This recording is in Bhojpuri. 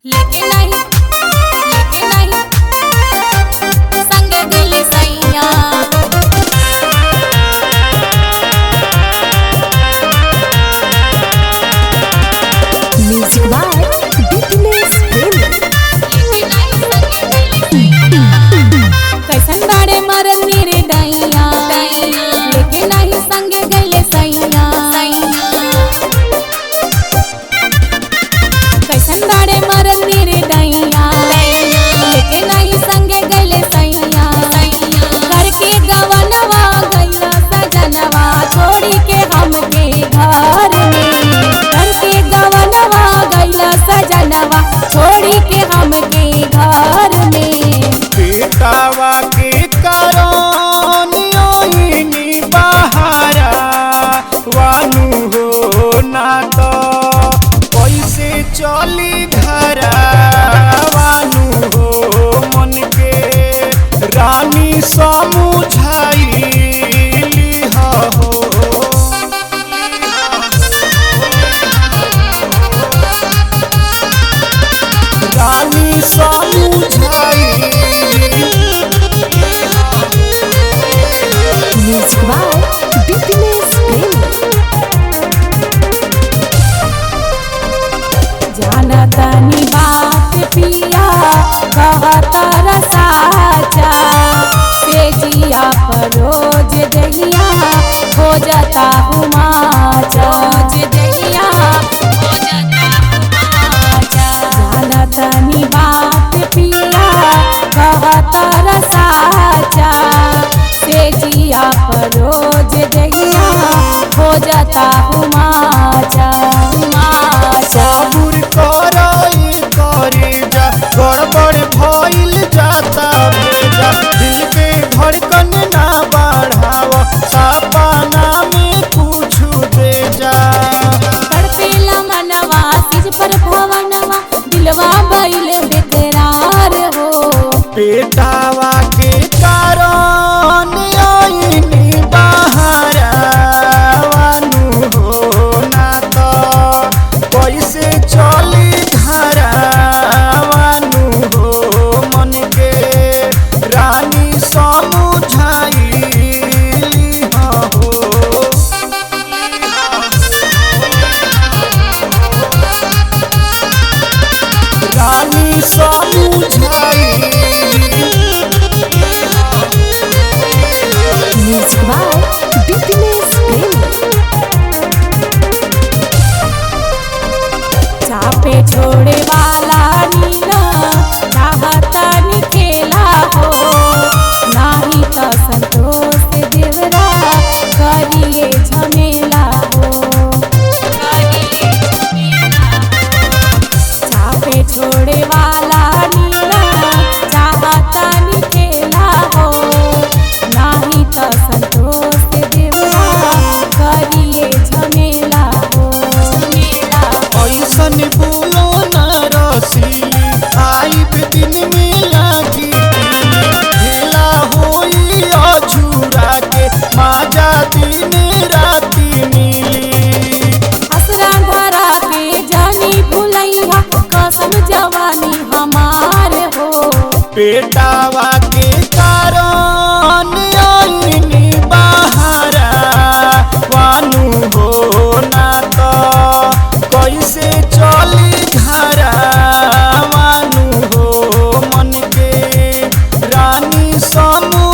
लेके नहीं संग दिल सैया म्यूजिक बाय बिटनेस कैसन बाड़े मरल मेरे दैया लेके नहीं संग गले सैया कैसन बाड़े मरल मेरे दैया लेके नहीं संग गले सैया करके गवनवा गैला सजनवा छोड़ी के हमके घर में करके गवनवा गैला सजनवा छोड़ी के हमके घर में बेटावा के करनी बहारा वानु हो ना तो कैसे चली घरा वानु हो मन के रानी समुझाइली हो रानी समुझाई म्यूजिक बाय बिटनेस जाना तनी बात पिया कहता रसाचा से जिया पर रोज दहिया हो जाता हुमाचा रोज दहिया हो जाता हुमाचा जाना तनी बात पिया कहता रसाचा से जिया पर रोज दहिया हो जाता हुमाचा सबुर करई करे जा गड़बड़ भइल जाता भेजा दिल के धड़कन ना बढ़ाव सपना में कुछ दे जा तड़पेला मनवा सिज पर भवनवा दिलवा बैल बेकरार हो बेटावा के कारण आईनी बहारा वानु हो ना तो कैसे चली घरा वानु हो मन के रानी समुझाइली हो रानी समुझाई म्यूजिक बाय बिटनेस चापे छोड़े वाला नीना चाहता निकेला हो नाही तो संतोष देवरा करिए झमेला हो चापे छोड़े वाला नीना चाहता निकेला हो नाही तो संतोष देवरा करिए झमेला हो ऐसन बोलो न रसीली आई दिन में लागी भेला होई अछूरा के माजा दिन राती मिली असरा धरा के जानी भुलैया कसम जवानी हमार हो बेटावा के कारण आईनी बहारा वानु हो ना तो कैसे चली घरा वानु हो मन के रानी समूह